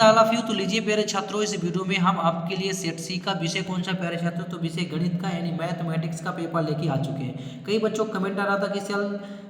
All of you. तो लीजिए प्यारे छात्रों, इस वीडियो में हम आपके लिए सेट सी का विषय कौन सा प्यारे छात्रों, तो विषय गणित का यानी मैथमेटिक्स का पेपर लेके आ चुके हैं। कई बच्चों को कमेंट आ रहा था कि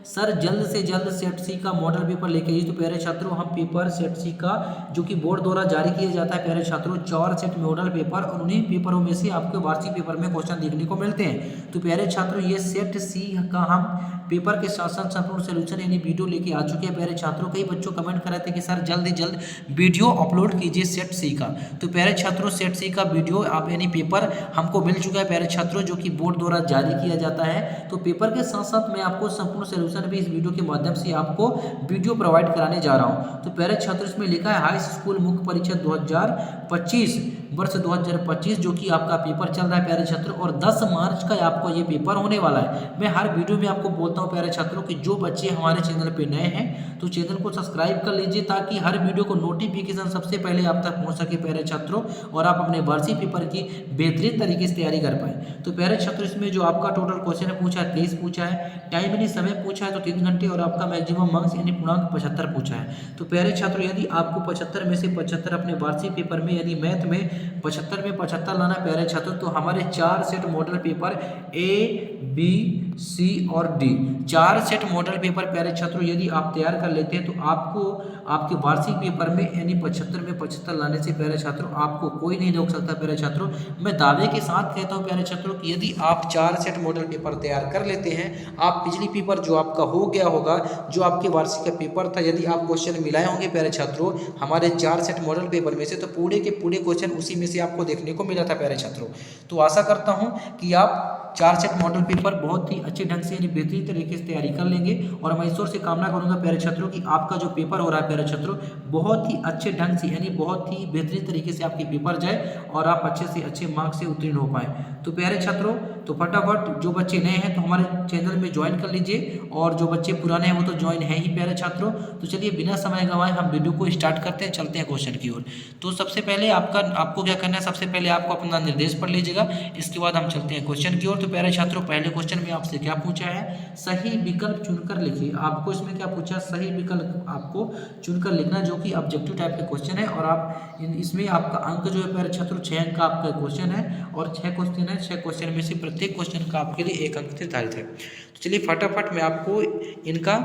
सर जल्द से जल्द सेट सी का मॉडल पेपर लेके आइए। तो प्यारे छात्रों, हम पेपर सेट सी का जो कि बोर्ड द्वारा जारी किया जाता है प्यारे छात्रों, 4 सेट मॉडल पेपर, और उन्हीं पेपरों में से आपको वार्षिक पेपर में क्वेश्चन देखने को मिलते हैं। तो प्यारे छात्रों, ये सेट सी का हम पेपर के साथ साथ संपूर्ण सोल्यूशन यानी वीडियो लेके आ चुके हैं प्यारे छात्रों। कई बच्चों कमेंट कर रहे थे कि सर जल्द ही जल्द वीडियो अपलोड कीजिए सेट सी का। तो प्यारे छात्रों, सेट सी का वीडियो आप यानी पेपर हमको मिल चुका है प्यारे छात्रों, जो कि बोर्ड द्वारा जारी किया जाता है। तो पेपर के साथ साथ मैं आपको संपूर्ण सोल्यूशन भी इस वीडियो के माध्यम से आपको वीडियो प्रोवाइड कराने जा रहा हूँ। तो प्यारे छात्रों, इसमें लिखा है हाई स्कूल मुख्य परीक्षा 2025 वर्ष 2025, जो कि आपका पेपर चल रहा है प्यारे छात्रों, और 10 मार्च का आपको ये पेपर होने वाला है। मैं हर वीडियो में आपको बोलता हूँ प्यारे छात्रों कि जो बच्चे हमारे चैनल पे नए हैं तो चैनल को सब्सक्राइब कर लीजिए, ताकि हर वीडियो को नोटिफिकेशन सबसे पहले आप तक पहुंच सके प्यारे छात्रों, और आप अपने वार्षिक पेपर की बेहतरीन तरीके से तैयारी कर पाए। तो प्यारे छात्रों, इसमें जो आपका टोटल क्वेश्चन है पूछा है 23 पूछा है, टाइम यानी समय पूछा है तो 3 घंटे, और आपका मैक्सिमम मार्क्स यानी पूर्णांक 75 पूछा है। तो प्यारे छात्रों, यदि आपको 75 में से 75 अपने वार्षिक पेपर में यानी मैथ में 75 में 75 लाना प्यारे छात्रों, तो हमारे 4 set model paper A B C और डी, 4 सेट मॉडल पेपर प्यारे छात्रों यदि आप तैयार कर लेते हैं तो आपको आपके वार्षिक पेपर में यानी 75 में 75 लाने से प्यारे छात्रों आपको कोई नहीं रोक सकता प्यारे छात्रों। मैं दावे के साथ कहता हूं प्यारे छात्रों कि यदि आप 4 सेट मॉडल पेपर तैयार कर लेते हैं, आप पिछली पेपर जो आपका हो गया होगा, जो आपके वार्षिक का पेपर था, यदि आप क्वेश्चन मिलाए होंगे प्यारे छात्रों हमारे 4 सेट मॉडल पेपर में से, तो पूरे के पूरे क्वेश्चन उसी में से आपको देखने को मिला था प्यारे छात्रों। तो आशा करता हूं कि आप 4 सेट मॉडल पेपर बहुत ही अच्छे ढंग से यानी बेहतरीन तरीके से तैयारी कर लेंगे, और मैं ईश्वर से कामना करूंगा प्यारे छात्रों कि आपका जो पेपर हो रहा है प्यारे छात्रों बहुत ही अच्छे ढंग से यानी बहुत ही बेहतरीन तरीके से आपके पेपर जाए और आप अच्छे से अच्छे मार्क्स से उत्तीर्ण हो पाए। तो प्यारे छात्रों, तो फटाफट जो बच्चे नए हैं तो हमारे चैनल में ज्वाइन कर लीजिए, और जो बच्चे पुराने हैं वो तो ज्वाइन है ही प्यारे छात्रों। तो चलिए बिना समय गंवाए हम वीडियो को स्टार्ट करते हैं, चलते हैं क्वेश्चन की ओर। तो सबसे पहले आपको क्या करना है, सबसे पहले आपको अपना निर्देश पढ़ लीजिएगा, इसके बाद हम चलते हैं क्वेश्चन की ओर। तो प्यारे छात्रों, पहले क्वेश्चन में आपसे क्या पूछा है, सही विकल्प चुनकर लिखिए। आपको इसमें क्या पूछा, सही विकल्प आपको चुनकर लिखना, जो कि ऑब्जेक्टिव टाइप के क्वेश्चन है, और आप इसमें आपका अंक जो है प्यारे छात्रों 6 अंक का आपका क्वेश्चन है, और 6 क्वेश्चन है, 6 क्वेश्चन में से प्रत्येक क्वेश्चन का आपके लिए 1 अंक निर्धारित है। तो चलिए फटाफट मैं आपको इनका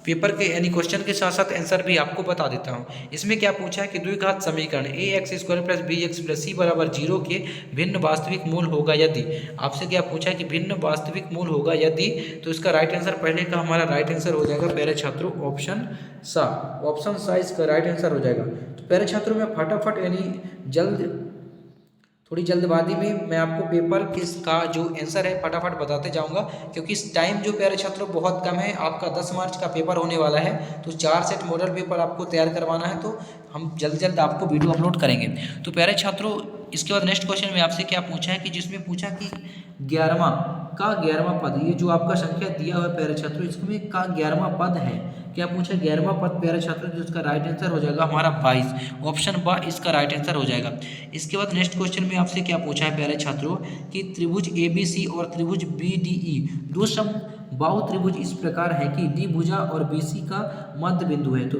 पेपर के यानी क्वेश्चन के साथ साथ आंसर भी आपको बता देता हूँ। इसमें क्या पूछा है कि द्विघात समीकरण A X square plus B X plus C बराबर 0 के भिन्न वास्तविक मूल होगा यदि। आपसे क्या पूछा है कि भिन्न वास्तविक मूल होगा यदि, तो इसका राइट आंसर पहले का हमारा राइट आंसर हो जाएगा प्यारे छात्रों ऑप्शन सा इसका राइट आंसर हो जाएगा। तो प्यारे छात्रों, मैं फटाफट यानी थोड़ी जल्दबाजी में मैं आपको पेपर किसका जो आंसर है फटाफट बताते जाऊंगा, क्योंकि इस टाइम जो प्यारे छात्रों बहुत कम है। आपका 10 मार्च का पेपर होने वाला है, तो 4 सेट मॉडल पेपर आपको तैयार करवाना है, तो हम जल्द आपको वीडियो अपलोड करेंगे। तो प्यारे छात्रों, इसके बाद नेक्स्ट क्वेश्चन में आपसे क्या पूछा है कि जिसमें पूछा कि 11वां पद, ये जो आपका संख्या दिया हुआ है प्यारे छात्रों, इसमें का 11वां पद है। क्या पूछा, 11वां पद प्यारे छात्रों, जिसका राइट आंसर हो जाएगा हमारा 22, ऑप्शन बा इसका राइट आंसर हो जाएगा। इसके बाद नेक्स्ट क्वेश्चन में आपसे क्या पूछा है प्यारे छात्रों कि त्रिभुज ABC और त्रिभुज BDE दो समबाहु त्रिभुज इस प्रकार है कि डी भुजा और BC का मध्य बिंदु है। तो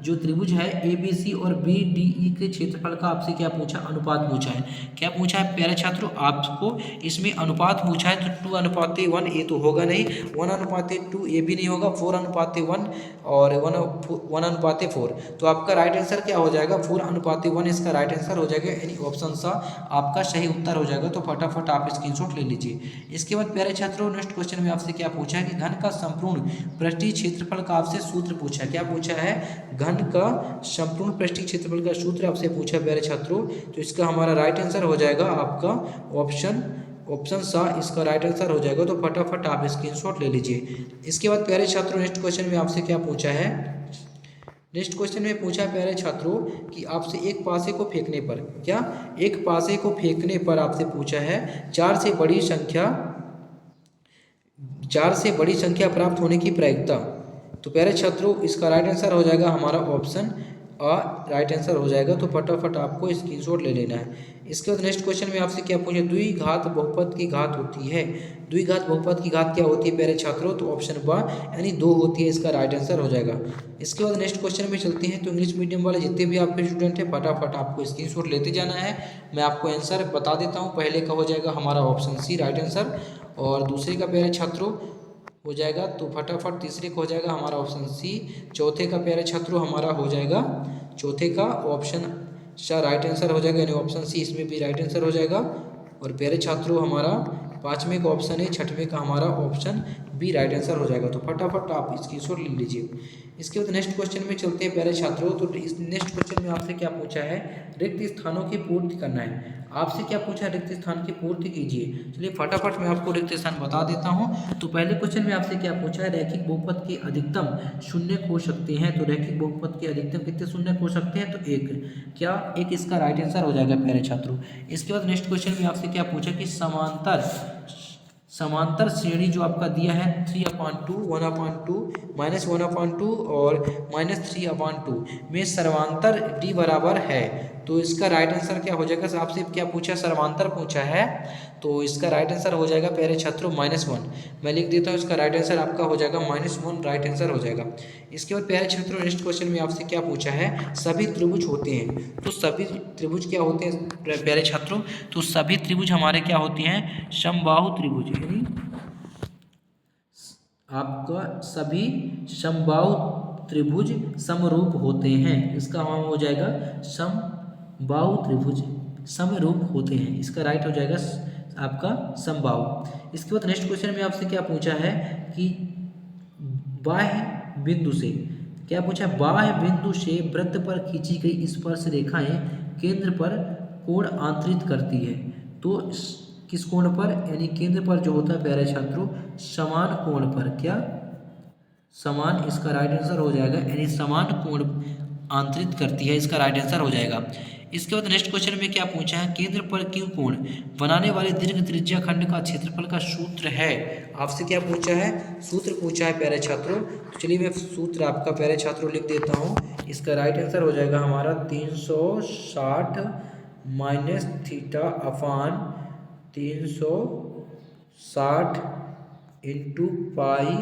जो त्रिभुज है ABC और BDE के क्षेत्रफल का आपसे क्या पूछा, अनुपात पूछा है। क्या पूछा है प्यारे छात्रों, आपको इसमें अनुपात पूछा है, तो 2:1 ये तो होगा नहीं, 1:2 ये भी नहीं होगा, 4:1 और 1:4। तो आपका राइट आंसर क्या हो जाएगा, 4:1 इसका राइट आंसर हो जाएगा, यानी ऑप्शन सा आपका सही उत्तर हो जाएगा। तो फटाफट आप स्क्रीनशॉट ले लीजिए। इसके बाद प्यारे छात्रों, नेक्स्ट क्वेश्चन में आपसे क्या पूछा है कि घन का संपूर्ण पृष्ठीय क्षेत्रफल का आपसे सूत्र पूछा है। क्या पूछा है, घन का संपूर्ण पृष्ठीय क्षेत्रफल का सूत्र आपसे पूछा है प्यारे छात्रों। तो इसका हमारा राइट आंसर हो जाएगा आपका ऑप्शन सा इसका राइट आंसर हो जाएगा। तो फटाफट आप स्क्रीनशॉट ले लीजिए। इसके बाद प्यारे छात्रों, नेक्स्ट क्वेश्चन में आपसे क्या पूछा है, नेक्स्ट क्वेश्चन में पूछा है प्यारे छात्रों कि आपसे एक पासे को फेंकने पर, क्या एक पासे को फेंकने पर आपसे पूछा है 4 से बड़ी संख्या प्राप्त होने की प्रायिकता। तो प्यारे छात्रों, इसका राइट आंसर हो जाएगा हमारा ऑप्शन राइट आंसर हो जाएगा। तो फटाफट आपको स्क्रीनशॉट ले लेना है। इसके बाद नेक्स्ट क्वेश्चन में आपसे क्या पूछे, द्विघात बहुपद की घात होती है। द्विघात बहुपद की घात क्या होती है प्यारे छात्रों, तो ऑप्शन ब यानी 2 होती है, इसका राइट आंसर हो जाएगा। इसके बाद नेक्स्ट क्वेश्चन में चलते हैं। तो इंग्लिश मीडियम वाले जितने भी आपके स्टूडेंट हैं फटाफट आपको स्क्रीनशॉट लेते जाना है। मैं आपको आंसर बता देता हूँ। पहले का हो जाएगा हमारा ऑप्शन सी राइट आंसर, और दूसरे का प्यारे छात्रों हो जाएगा तो फटाफट तीसरे का हो जाएगा हमारा ऑप्शन सी। चौथे का प्यारे छात्रों हमारा हो जाएगा, चौथे का ऑप्शन सा राइट आंसर हो जाएगा, यानी ऑप्शन सी इसमें भी राइट आंसर हो जाएगा। और प्यारे छात्रों हमारा पाँचवें का ऑप्शन है, छठवें का हमारा ऑप्शन बी राइट आंसर हो जाएगा। तो फटाफट आप स्क्रीनशॉट ले लीजिए। इसके बाद नेक्स्ट क्वेश्चन में चलते हैं प्यारे छात्रों। तो इस नेक्स्ट क्वेश्चन में आपसे क्या पूछा है, रिक्त स्थानों की पूर्ति करना है। आपसे क्या पूछा है, रिक्त स्थान की पूर्ति कीजिए। चलिए फटाफट मैं आपको रिक्त स्थान बता देता हूँ। तो पहले क्वेश्चन में आपसे क्या पूछा है, रैखिक बहुपद के अधिकतम शून्य हो सकते हैं। तो रैखिक बहुपद के अधिकतम कितने शून्य हो सकते हैं, तो एक, क्या एक इसका राइट आंसर हो जाएगा प्यारे छात्रों। इसके बाद नेक्स्ट क्वेश्चन में आपसे क्या पूछा कि समांतर श्रेणी जो आपका दिया है 3/2, 1/2, -1/2 और -3/2 में सर्वांतर d बराबर है। तो इसका राइट आंसर क्या हो जाएगा, आपसे क्या पूछा, सर्वांतर पूछा है। तो इसका राइट आंसर हो जाएगा प्यारे छात्रों -1। मैं लिख देता हूँ, इसका राइट आंसर आपका हो जाएगा -1 राइट आंसर हो जाएगा। इसके बाद प्यारे छात्रों नेक्स्ट क्वेश्चन में आपसे क्या पूछा है, सभी त्रिभुज होते हैं। तो सभी त्रिभुज क्या होते हैं प्यारे छात्रों, तो सभी त्रिभुज हमारे क्या होते हैं, समबाहु त्रिभुज, यानी आपका सभी समबाहु त्रिभुज समरूप होते हैं। इसका नाम हो जाएगा समबाहु त्रिभुज समरूप होते हैं, इसका राइट हो जाएगा आपका समबाहु। इसके बाद नेक्स्ट क्वेश्चन में आपसे क्या पूछा है कि बाह्य बिंदु से, क्या पूछा है, बाह्य बिंदु से वृत्त पर खींची गई स्पर्श रेखाएं केंद्र पर कोण आंतरित करती है। तो किस कोण पर, यानी केंद्र पर जो होता है प्यारे छात्रों समान कोण पर, क्या समान, इसका राइट आंसर हो जाएगा, यानी समान कोण आंतरित करती है, इसका राइट आंसर हो जाएगा। इसके बाद नेक्स्ट क्वेश्चन में क्या पूछा है, केंद्र पर क्यों कोण बनाने वाले दीर्घ त्रिज्या खंड का क्षेत्रफल का सूत्र है। आपसे क्या पूछा है, सूत्र पूछा है प्यारे छात्रों। तो चलिए मैं सूत्र आपका प्यारे छात्रों लिख देता हूँ। इसका राइट आंसर हो जाएगा हमारा 360 minus theta upon 360 into pi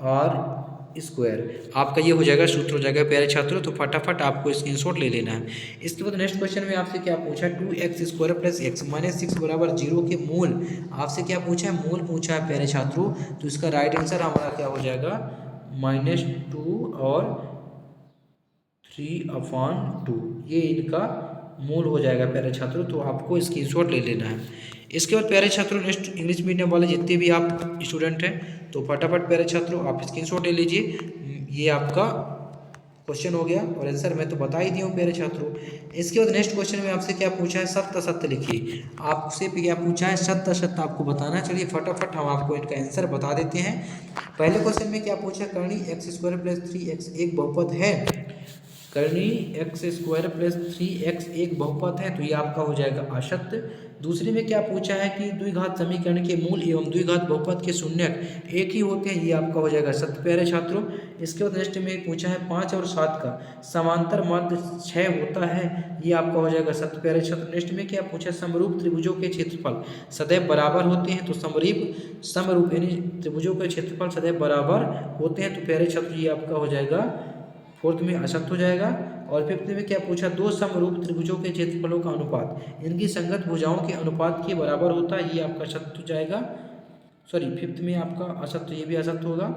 r square, आपका ये हो जाएगा सूत्र हो जाएगा प्यारे छात्रों। तो फटाफट आपको स्क्रीनशॉट ले लेना है। इसके बाद नेक्स्ट क्वेश्चन में आपसे क्या पूछा है, 2x² + x -6 बराबर 0 के मूल, आपसे क्या पूछा है, मूल पूछा है प्यारे छात्रों। तो इसका राइट आंसर हमारा क्या हो जाएगा, -2 और 3/2, ये इनका मूल हो जाएगा प्यारे छात्रों। तो आपको स्क्रीनशॉट ले लेना है। इसके बाद प्यारे छात्रों नेक्स्ट इंग्लिश मीडियम वाले जितने भी आप स्टूडेंट हैं तो फटाफट प्यारे छात्रों आप स्क्रीनशॉट ले लीजिए। ये आपका क्वेश्चन हो गया और आंसर मैं तो बता ही दिया हूँ प्यारे छात्रों। इसके बाद नेक्स्ट क्वेश्चन में आपसे क्या पूछा है, सत्य असत्य लिखिए। आपसे क्या पूछा है, सत्य असत्य आपको बताना। चलिए फटाफट हम आपको इनका आंसर बता देते हैं। पहले क्वेश्चन में क्या पूछा, करणी x² + 3x एक बहुपद है। करनी x² + 3x एक बहुपद है, तो ये आपका हो जाएगा असत्य। दूसरे में क्या पूछा है कि द्विघात समीकरण के मूल एवं द्विघात बहुपद के शून्यक एक ही होते हैं, ये आपका हो जाएगा सत्य प्यारे छात्रों। इसके बाद नेक्स्ट में पूछा है 5 और 7 का समांतर मध्य 6 होता है, ये आपका हो जाएगा सत्य प्यारे छात्रों। नेक्स्ट में क्या पूछा है, समरूप त्रिभुजों के क्षेत्रफल सदैव बराबर होते हैं। तो समरूप यानी त्रिभुजों के क्षेत्रफल सदैव बराबर होते हैं, तो प्यारे छात्रों ये आपका हो जाएगा फोर्थ में असत्य हो जाएगा। और फिफ्थ में क्या पूछा, दो समरूप त्रिभुजों के क्षेत्रफलों का अनुपात इनकी संगत भुजाओं के अनुपात के बराबर होता है, ये आपका सत्य हो जाएगा। सॉरी फिफ्थ में आपका असत्य, ये भी असत्य होगा।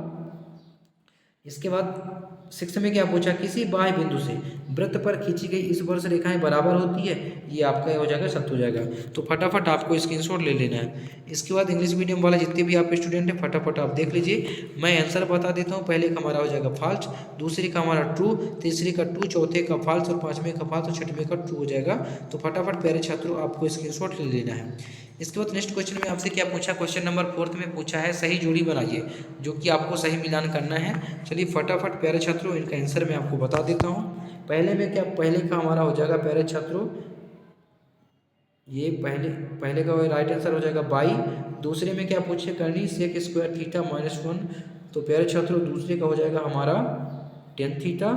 इसके बाद सिक्स में क्या पूछा, किसी बाह्य बिंदु से वृत्त पर खींची गई स्पर्श रेखाएं बराबर होती है, ये आपका हो जाएगा सत्य हो जाएगा। तो फटाफट आपको स्क्रीनशॉट ले लेना है। इसके बाद इंग्लिश मीडियम वाले जितने भी आप स्टूडेंट हैं फटाफट आप देख लीजिए, मैं आंसर बता देता हूँ। पहले का हमारा हो जाएगा फॉल्स, दूसरे का हमारा ट्रू, तीसरे का ट्रू, चौथे का फॉल्स और पाँचवें का फॉल्स और छठवें का ट्रू हो जाएगा। तो फटाफट प्यारे छात्रों आपको स्क्रीनशॉट ले लेना है। इसके बाद नेक्स्ट क्वेश्चन में आपसे क्या पूछा, क्वेश्चन नंबर 4 में पूछा है सही जोड़ी बनाइए, जो कि आपको सही मिलान करना है। चलिए फटाफट प्यारे छात्रों इनका आंसर मैं आपको बता देता हूँ। पहले का हमारा हो जाएगा प्यारे छात्रों, ये पहले का राइट आंसर हो जाएगा 22। दूसरे में क्या पूछे, करनी sec² थीटा -1, तो प्यारे छात्रों दूसरे का हो जाएगा हमारा tan थीटा।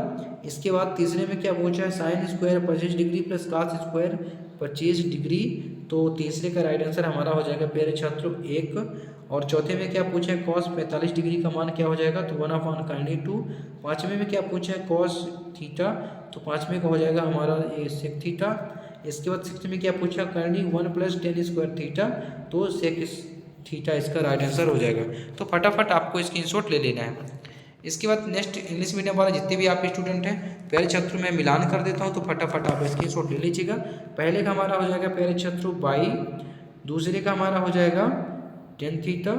इसके बाद तीसरे में क्या पूछा है, sine square 25 degree plus cos square 25 degree. तो तीसरे का राइट आंसर हमारा हो जाएगा प्यारे छात्रों 1। और चौथे में क्या पूछा है, कॉस 45 डिग्री का मान क्या हो जाएगा, तो 1/2। पाँचवें में क्या पूछा है, कॉस थीटा, तो पाँचवें का हो जाएगा हमारा ये सेक थीटा। इसके बाद सिक्स में क्या पूछा, करनी 1 + tan स्क्वायर थीटा, तो सेक थीटा इसका राइट आंसर हो जाएगा। तो फटाफट आपको स्क्रीनशॉट ले लेना है। इसके बाद नेक्स्ट इंग्लिश मीडियम वाला जितने भी आप स्टूडेंट हैं प्यारे छात्रों, मैं मिलान कर देता हूं, तो फटाफट आप स्क्रीनशॉट ले लीजिएगा। पहले का हमारा हो जाएगा प्यारे छात्रों बाई, दूसरे का हमारा हो जाएगा tan थीटा,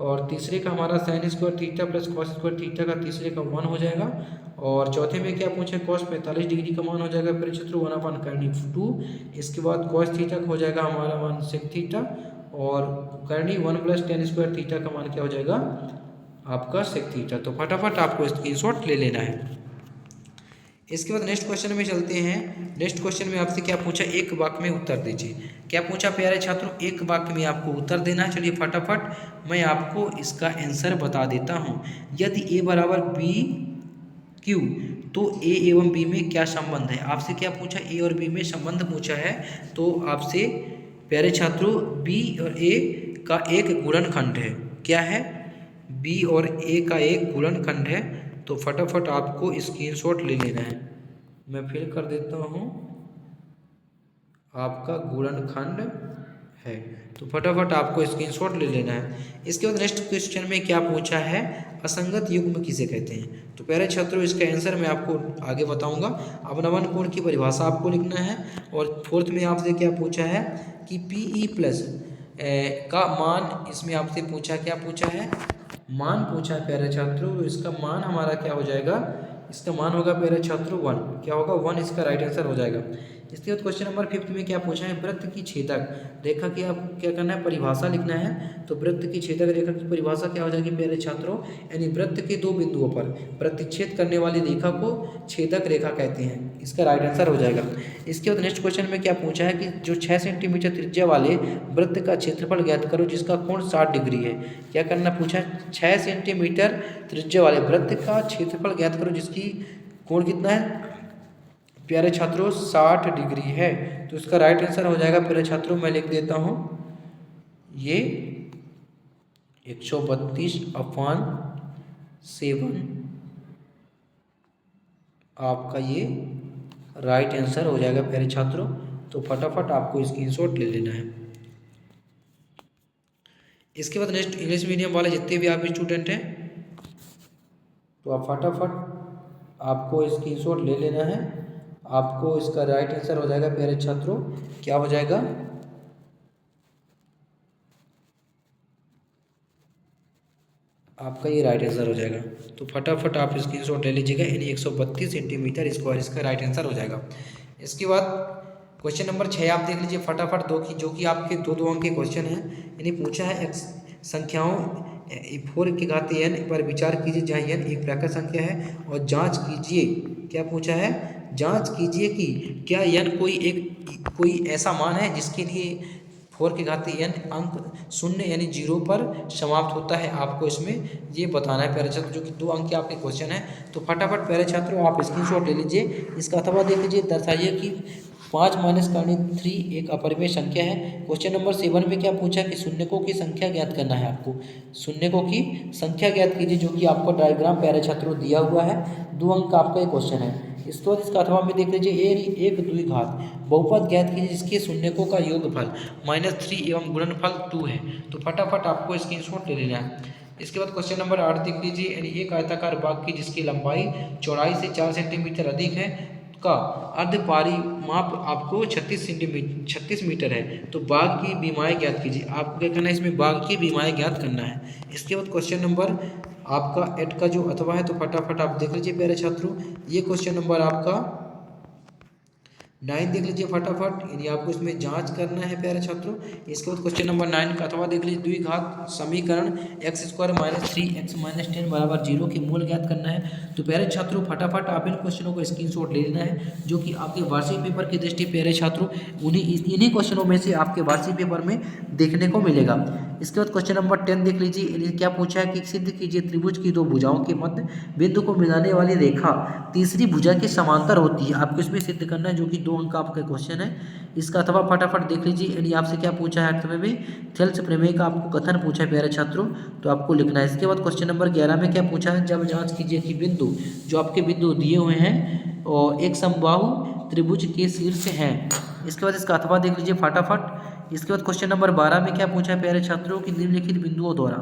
और तीसरे का हमारा sine square theta plus cos square theta का तीसरे का 1 हो जाएगा। और चौथे में क्या पूछे, कॉस 45 डिग्री का मान हो जाएगा प्यारे छात्रों 1/2। इसके बाद कॉस थीटा का हो जाएगा हमारा 1 सेक थीटा, और करनी 1 + tan स्क्वायर थीटा का मान क्या हो जाएगा आपका सेक थीटा। तो फटाफट आपको स्क्रीनशॉट ले लेना है। इसके बाद नेक्स्ट क्वेश्चन में चलते हैं। नेक्स्ट क्वेश्चन में आपसे क्या पूछा, एक वाक्य में उत्तर दीजिए। क्या पूछा प्यारे छात्रों, एक वाक्य में आपको उत्तर देना है। चलिए फटाफट मैं आपको इसका आंसर बता देता हूँ। यदि A = BQ तो A एवं B में क्या संबंध है। आपसे क्या पूछा, A और B में संबंध पूछा है। तो आपसे प्यारे छात्रों B और A का एक गुणनखंड है। क्या है, B और A का एक गुणनखंड है। तो फटाफट आपको स्क्रीनशॉट ले लेना है। मैं फिर कर देता हूँ, आपका गुणनखंड है, तो फटाफट आपको स्क्रीनशॉट ले लेना है। इसके बाद नेक्स्ट क्वेश्चन में क्या पूछा है, असंगत युग्म किसे कहते हैं। तो प्यारे छात्रों इसका आंसर मैं आपको आगे बताऊंगा। अवनमन कोण की परिभाषा आपको लिखना है। और फोर्थ में आपसे क्या पूछा है कि PE+ का मान, इसमें आपसे पूछा, क्या पूछा है, मान पूछा है प्यारे छात्रों। तो इसका मान हमारा क्या हो जाएगा, इसका मान होगा प्यारे छात्रों 1। क्या होगा, 1 इसका राइट आंसर हो जाएगा। इसके बाद क्वेश्चन नंबर 5 में क्या पूछा है, वृत्त की छेदक रेखा की आप क्या करना है, परिभाषा लिखना है। तो वृत्त की छेदक रेखा की परिभाषा क्या हो जाएगी प्यारे छात्रों, यानी वृत्त के दो बिंदुओं पर प्रतिच्छेद करने वाली रेखा को छेदक रेखा कहते हैं। इसका राइट आंसर हो जाएगा। इसके बाद नेक्स्ट क्वेश्चन में क्या पूछा है कि जो 6 सेंटीमीटर त्रिज्या वाले वृत्त का क्षेत्रफल ज्ञात करो जिसका कोण 60 डिग्री है। क्या करना पूछा है, 6 सेंटीमीटर त्रिज्या वाले वृत्त का क्षेत्रफल ज्ञात करो जिसकी कोण कितना है प्यारे छात्रों 60 डिग्री है। तो इसका राइट आंसर हो जाएगा प्यारे छात्रों, मैं लिख देता हूँ ये 132/7 आपका ये राइट आंसर हो जाएगा प्यारे छात्रों। तो फटाफट आपको स्क्रीनशॉट ले लेना है। इसके बाद नेक्स्ट इंग्लिश मीडियम वाले जितने भी आप स्टूडेंट हैं तो आप फटाफट आपको स्क्रीनशॉट ले लेना है। आपको इसका राइट आंसर हो जाएगा प्यारे छात्रों, क्या हो जाएगा, आपका ये राइट आंसर हो जाएगा। तो फटाफट आप स्क्रीनशॉट ले लीजिएगा, यानी 132 सेंटीमीटर स्क्वायर इसका राइट आंसर हो जाएगा। इसके बाद क्वेश्चन नंबर 6 आप देख लीजिए फटाफट, जो कि आपके दो अंक के क्वेश्चन हैं। यानी पूछा है संख्याओं 4n पर विचार कीजिए जहाँ n एक प्राकृत संख्या है, और जांच कीजिए, क्या पूछा है, जांच कीजिए कि क्या n कोई ऐसा मान है जिसके लिए 4n अंक 0 यानी 0 पर समाप्त होता है। आपको इसमें ये बताना है प्यारे छात्रों, जो कि 2 अंक के आपके क्वेश्चन है। तो फटाफट प्यारे छात्रों आप स्क्रीनशॉट ले लीजिए। इसका अथवा देख लीजिए, दर्शाइए कि 5 - करनी 3 एक अपरिमेय संख्या है। क्वेश्चन नंबर 7 में क्या पूछा कि शून्यकों की संख्या ज्ञात करना है। आपको शून्यकों की संख्या ज्ञात कीजिए, जो कि आपको डायग्राम प्यारे छात्रों दिया हुआ है। 2 अंक का आपका ये क्वेश्चन है। इसके बाद इसका अथवा में देख लीजिए, 1 द्विघात बहुपद ज्ञात कीजिए जिसके शून्यकों का योगफल -3 एवं गुणनफल 2 है। तो फटाफट आपको स्क्रीनशॉट ले लेना है। इसके बाद क्वेश्चन नंबर 8 देख लीजिए, यानी एक आयताकार बाग की जिसकी लंबाई चौड़ाई से 4 सेंटीमीटर अधिक है का अर्ध परिमाप आपको 36 मीटर है। तो बाग की बीमाएँ ज्ञात कीजिए। आपको क्या करना है, इसमें बाग की बीमाएँ ज्ञात करना है। इसके बाद क्वेश्चन नंबर आपका 8 का जो अथवा है, तो फटाफट आप देख लीजिए प्यारे छात्रों। ये क्वेश्चन नंबर आपका 9 देख लीजिए फटाफट, यानी आपको इसमें जांच करना है प्यारे छात्रों। इसके बाद क्वेश्चन नंबर 9 का अथवा देख लीजिए, द्विघात समीकरण x² - 3x - 10 = 0 के मूल ज्ञात करना है। तो प्यारे छात्रों फटाफट आप इन क्वेश्चनों को स्क्रीनशॉट ले लेना है, जो कि आपके वार्षिक पेपर की दृष्टि प्यारे छात्रों इन्हीं क्वेश्चनों में से आपके वार्षिक पेपर में देखने को मिलेगा। इसके बाद क्वेश्चन नंबर 10 देख लीजिए, यानी क्या पूछा है कि सिद्ध कीजिए त्रिभुज की दो भुजाओं के मध्य बिंदु को मिलाने वाली रेखा तीसरी भुजा के समांतर होती है। आपको इसमें सिद्ध करना है, जो कि 2 अंक आपका क्वेश्चन है इसका। अथवा फटाफट देख लीजिए, यानी आपसे क्या पूछा है अर्थमें भी थेल्स प्रमेय का आपको कथन पूछा है प्यारे छात्रों, तो आपको लिखना है। इसके बाद क्वेश्चन नंबर 11 में क्या पूछा है, जब जांच कीजिए कि बिंदु जो आपके बिंदु दिए हुए हैं और एक समबाहु त्रिभुज के शीर्ष हैं। इसके बाद इसका अथवा देख लीजिए फटाफट। इसके बाद क्वेश्चन नंबर 12 में क्या पूछा है प्यारे छात्रों की निम्नलिखित बिंदुओं द्वारा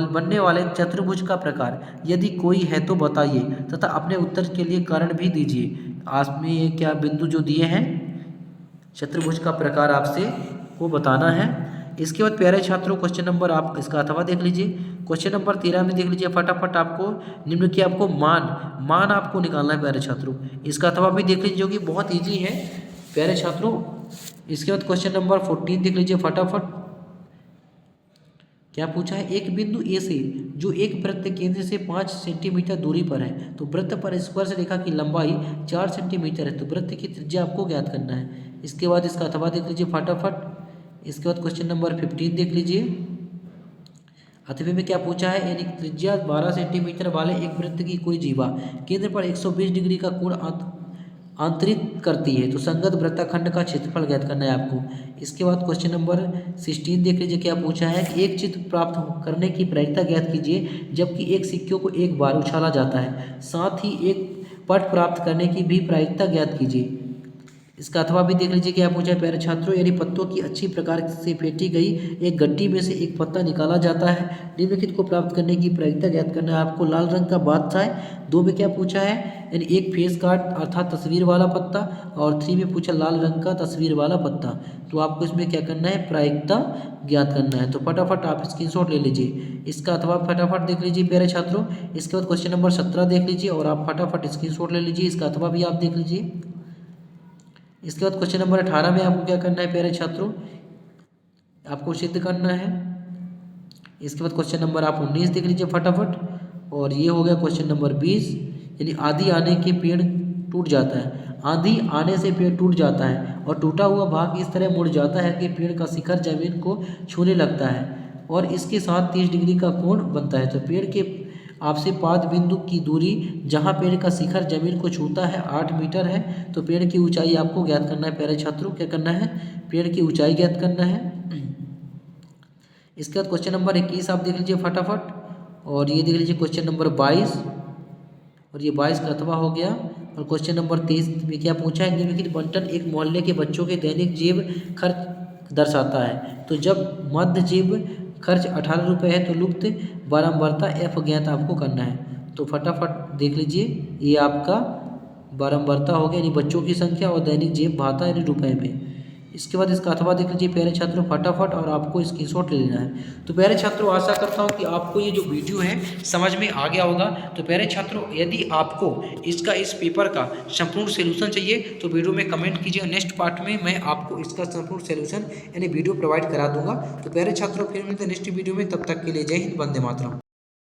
बनने वाले चतुर्भुज का प्रकार यदि कोई है तो बताइए तथा अपने उत्तर के लिए कारण भी दीजिए। आज में ये क्या बिंदु जो दिए हैं चतुर्भुज का प्रकार आपसे को बताना है। इसके बाद प्यारे छात्रों क्वेश्चन नंबर आप इसका अथवा देख लीजिए। क्वेश्चन नंबर 13 में देख लीजिए फटाफट, आपको निम्न की आपको मान आपको निकालना है प्यारे छात्रों। इसका अथवा भी देख लीजिए, जो कि बहुत ईजी है प्यारे छात्रों। इसके बाद क्वेश्चन नंबर 14 देख लीजिए फटाफट, क्या पूछा है, एक बिंदु ए से जो एक वृत्त केंद्र से 5 सेंटीमीटर दूरी पर है तो वृत्त पर स्पर्श रेखा की लंबाई 4 सेंटीमीटर है, तो वृत्त की त्रिज्या आपको ज्ञात करना है। इसके बाद इसका अथवा देख लीजिए फटाफट। इसके बाद क्वेश्चन नंबर 15 देख लीजिए, अथवे में क्या पूछा है, यानी त्रिज्या 12 सेंटीमीटर वाले एक वृत्त की कोई जीवा केंद्र पर 120 डिग्री का कोण आंतरित करती है तो संगत वृत्तखंड का क्षेत्रफल ज्ञात करना है आपको। इसके बाद क्वेश्चन नंबर 16 देख लीजिए, क्या पूछा है कि एक चित्र प्राप्त करने की प्रायिकता ज्ञात कीजिए जबकि एक सिक्के को एक बार उछाला जाता है, साथ ही एक पट प्राप्त करने की भी प्रायिकता ज्ञात कीजिए। इसका अथवा भी देख लीजिए, क्या पूछा है प्यारे छात्रों, यानी पत्तों की अच्छी प्रकार से फेंटी गई एक गड्डी में से एक पत्ता निकाला जाता है, निम्नलिखित को प्राप्त करने की प्रायिकता ज्ञात करना है आपको। लाल रंग का बादशाह है, 2 में क्या पूछा है, यानी एक फेस कार्ड अर्थात तस्वीर वाला पत्ता, और 3 में पूछा लाल रंग का तस्वीर वाला पत्ता। तो आपको इसमें क्या करना है, प्रायिकता ज्ञात करना है। तो फटाफट आप स्क्रीनशॉट ले लीजिए। इसका अथवा फटाफट देख लीजिए प्यारे छात्रों। इसके बाद क्वेश्चन नंबर 17 देख लीजिए और आप फटाफट स्क्रीनशॉट ले लीजिए, इसका अथवा भी आप देख लीजिए। इसके बाद क्वेश्चन नंबर 18 में आपको क्या करना है प्यारे छात्रों, आपको सिद्ध करना है। इसके बाद क्वेश्चन नंबर आप 19 देख लीजिए फटाफट, और ये हो गया क्वेश्चन नंबर 20, यानी आंधी आने के पेड़ टूट जाता है, आंधी आने से पेड़ टूट जाता है और टूटा हुआ भाग इस तरह मुड़ जाता है कि पेड़ का शिखर जमीन को छूने लगता है और इसके साथ 30 डिग्री का कोण बनता है। तो पेड़ के आपसे पाद बिंदु की दूरी जहाँ पेड़ का शिखर जमीन को छूता है 8 मीटर है, तो पेड़ की ऊंचाई आपको ज्ञात करना है प्यारे छात्रों। क्या करना है, पेड़ की ऊंचाई ज्ञात करना है। इसके बाद क्वेश्चन नंबर 21 आप देख लीजिए फटाफट, और ये देख लीजिए क्वेश्चन नंबर 22, और ये 22 का अथवा हो गया। और क्वेश्चन नंबर 23 में क्या पूछा है, निम्नलिखित बंटन एक मोहल्ले के बच्चों के दैनिक जेब खर्च दर्शाता है, तो जब मध्य जेब खर्च 18 रुपये है तो लुप्त बारंबारता एफ ज्ञात आपको करना है। तो फटाफट देख लीजिए, ये आपका बारंबारता हो गया, यानी बच्चों की संख्या, और दैनिक जेब भाता यानी रुपए में। इसके बाद इसका अथवा देख लीजिए प्यारे छात्रों फटाफट, और आपको स्क्रीनशॉट ले लेना है। तो प्यारे छात्रों आशा करता हूँ कि आपको ये जो वीडियो है समझ में आ गया होगा। तो प्यारे छात्रों यदि आपको इस पेपर का संपूर्ण सॉल्यूशन चाहिए तो वीडियो में कमेंट कीजिए, नेक्स्ट पार्ट में मैं आपको इसका संपूर्ण सॉल्यूशन यानी वीडियो प्रोवाइड करा दूंगा। तो प्यारे छात्रों फिर मिलते हैं नेक्स्ट वीडियो में, तब तक के लिए जय हिंद, वंदे मातरम।